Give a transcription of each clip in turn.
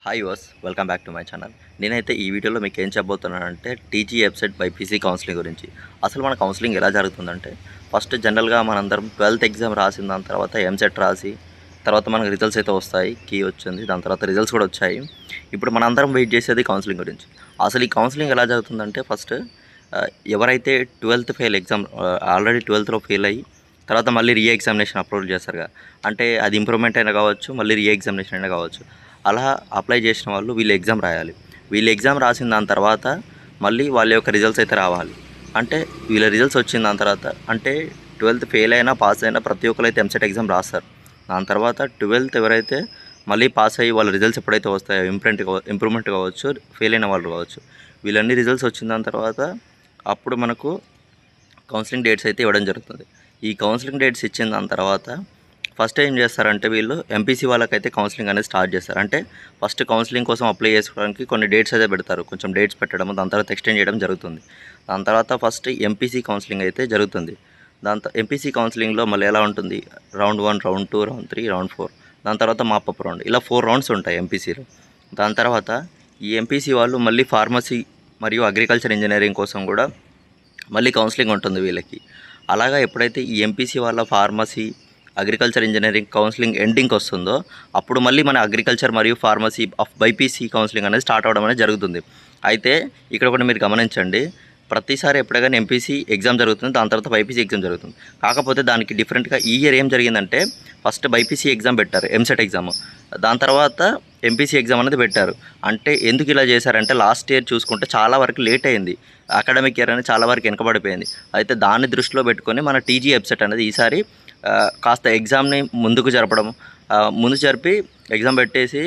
Hi yours, welcome back to my channel. నేనైతే ఈ వీడియోలో మీకు ఏం చెప్పబోతున్నానంటే టీజీ వెబ్సైట్ బైపీసీ కౌన్సిలింగ్ గురించి. అసలు మన కౌన్సిలింగ్ ఎలా జరుగుతుందంటే, ఫస్ట్ జనరల్గా మనందరం 12th ఎగ్జామ్ రాసిన దాని తర్వాత ఎంసెట్ రాసి తర్వాత మనకు రిజల్ట్స్ అయితే వస్తాయి. కీ వచ్చింది, దాని తర్వాత రిజల్ట్స్ కూడా వచ్చాయి. ఇప్పుడు మనందరం వెయిట్ చేసేది కౌన్సిలింగ్ గురించి. అసలు ఈ కౌన్సిలింగ్ ఎలా జరుగుతుందంటే, ఫస్ట్ ఎవరైతే 12th ఫెయిల్ ఎగ్జామ్ ఆల్రెడీ 12thలో ఫెయిల్ అయ్యి తర్వాత మళ్ళీ రీ ఎగ్జామినేషన్ అప్లోడ్ చేస్తారుగా, అంటే అది ఇంప్రూవ్మెంట్ అయినా కావచ్చు, మళ్ళీ రీ ఎగ్జామినేషన్ అయినా కావచ్చు. అలా అప్లై చేసిన వాళ్ళు వీళ్ళు ఎగ్జామ్ రాయాలి. వీళ్ళు ఎగ్జామ్ రాసిన దాని తర్వాత మళ్ళీ వాళ్ళ యొక్క రిజల్ట్స్ అయితే రావాలి. అంటే వీళ్ళ రిజల్ట్స్ వచ్చిన దాని తర్వాత, అంటే 12th ఫెయిల్ అయినా పాస్ అయినా ప్రతి ఒక్కరు అయితే ఎంసెట్ ఎగ్జామ్ రాస్తారు. దాని తర్వాత 12th ఎవరైతే మళ్ళీ పాస్ అయ్యి వాళ్ళ రిజల్ట్స్ ఎప్పుడైతే వస్తాయో, ఇంప్రూవ్మెంట్ కావచ్చు, ఫెయిల్ అయిన వాళ్ళు కావచ్చు, వీళ్ళన్ని రిజల్ట్స్ వచ్చిన దాని తర్వాత అప్పుడు మనకు కౌన్సిలింగ్ డేట్స్ అయితే ఇవ్వడం జరుగుతుంది. ఈ కౌన్సిలింగ్ డేట్స్ ఇచ్చిన దాని తర్వాత ఫస్ట్ ఏం చేస్తారంటే వీళ్ళు ఎంపీసీ వాళ్ళకైతే కౌన్సిలింగ్ అనేది స్టార్ట్ చేస్తారు. అంటే ఫస్ట్ కౌన్సిలింగ్ కోసం అప్లై చేసుకోవడానికి కొన్ని డేట్స్ అయితే పెడతారు. కొంచెం డేట్స్ పెట్టడం, దాని తర్వాత ఎక్స్టెండ్ చేయడం జరుగుతుంది. దాని తర్వాత ఫస్ట్ ఎంపీసీ కౌన్సిలింగ్ అయితే జరుగుతుంది. దాంతో ఎంపీసీ కౌన్సిలింగ్లో మళ్ళీ ఎలా ఉంటుంది, రౌండ్ 1, రౌండ్ 2, రౌండ్ 3, రౌండ్ 4, దాని తర్వాత మాపప్ రౌండ్, ఇలా 4 రౌండ్స్ ఉంటాయి ఎంపీసీలో. దాని తర్వాత ఈ ఎంపీసీ వాళ్ళు మళ్ళీ ఫార్మసీ మరియు అగ్రికల్చర్ ఇంజనీరింగ్ కోసం కూడా మళ్ళీ కౌన్సిలింగ్ ఉంటుంది వీళ్ళకి. అలాగా ఎప్పుడైతే ఈ ఎంపీసీ వాళ్ళ ఫార్మసీ, అగ్రికల్చర్ ఇంజనీరింగ్ కౌన్సిలింగ్ ఎండింగ్కి వస్తుందో అప్పుడు మళ్ళీ మన అగ్రికల్చర్ మరియు ఫార్మసీ ఆఫ్ బైపీసీ కౌన్సిలింగ్ అనేది స్టార్ట్ అవ్వడం అనేది జరుగుతుంది. అయితే ఇక్కడ కూడా మీరు గమనించండి, ప్రతిసారి ఎప్పుడైనా ఎంపీసీ ఎగ్జామ్ జరుగుతుంది, దాని తర్వాత బైపీసీ ఎగ్జామ్ జరుగుతుంది. కాకపోతే దానికి డిఫరెంట్గా ఈ ఇయర్ ఏం జరిగిందంటే, ఫస్ట్ బైపీసీ ఎగ్జామ్ పెట్టారు, ఎంసెట్ ఎగ్జామ్, దాని తర్వాత ఎంపీసీ ఎగ్జామ్ అనేది పెట్టారు. అంటే ఎందుకు ఇలా చేశారంటే, లాస్ట్ ఇయర్ చూసుకుంటే చాలా వరకు లేట్ అయింది, అకాడమిక్ ఇయర్ అనేది చాలా వరకు వెనకబడిపోయింది. అయితే దాన్ని దృష్టిలో పెట్టుకొని మన టీజీ వెబ్సైట్ అనేది ఈసారి కాస్త ఎగ్జామ్ని ముందుకు జరపడం, ముందు జరిపి ఎగ్జామ్ పెట్టేసి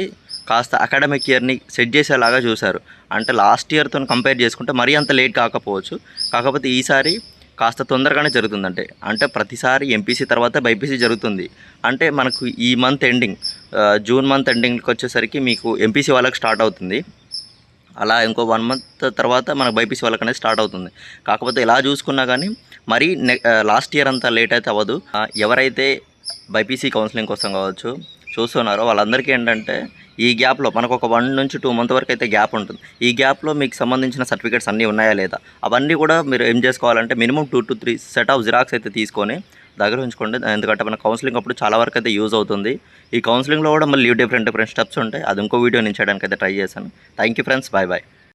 కాస్త అకాడమిక్ ఇయర్ని సెట్ చేసేలాగా చూశారు. అంటే లాస్ట్ ఇయర్తో కంపేర్ చేసుకుంటే మరీ అంత లేట్ కాకపోవచ్చు, కాకపోతే ఈసారి కాస్త తొందరగానే జరుగుతుందంటే. అంటే ప్రతిసారి ఎంపీసీ తర్వాత బైపీసీ జరుగుతుంది. అంటే మనకు ఈ మంత్ ఎండింగ్, జూన్ మంత్ ఎండింగ్కి వచ్చేసరికి మీకు ఎంపీసీ వాళ్ళకి స్టార్ట్ అవుతుంది. అలా ఇంకో 1 మంత్ తర్వాత మనకు బైపీసీ వాళ్ళకి అనేది స్టార్ట్ అవుతుంది. కాకపోతే ఎలా చూసుకున్నా కానీ మరీ లాస్ట్ ఇయర్ అంతా లేట్ అయితే అవ్వదు. ఎవరైతే బైపీసీ కౌన్సిలింగ్ కోసం కావచ్చు చూస్తున్నారో వాళ్ళందరికీ ఏంటంటే, ఈ గ్యాప్లో మనకు ఒక 1 నుంచి 2 మంత్ వరకు అయితే గ్యాప్ ఉంటుంది. ఈ గ్యాప్లో మీకు సంబంధించిన సర్టిఫికేట్స్ అన్నీ ఉన్నాయా లేదా, అవన్నీ కూడా మీరు ఏం చేసుకోవాలంటే minimum 2 to 3 set of xerox అయితే తీసుకొని దగ్గర ఉంచుకోండి. ఎందుకంటే మన కౌన్సిలింగ్ అప్పుడు చాలా వరకు అయితే యూజ్ అవుతుంది. ఈ కౌన్సిలింగ్లో కూడా మళ్ళీ డిఫరెంట్ స్టెప్స్ ఉంటాయి. అది ఇంకో వీడియో నేను చేయడానికి అయితే ట్రై చేశాను. Thank you friends, bye bye.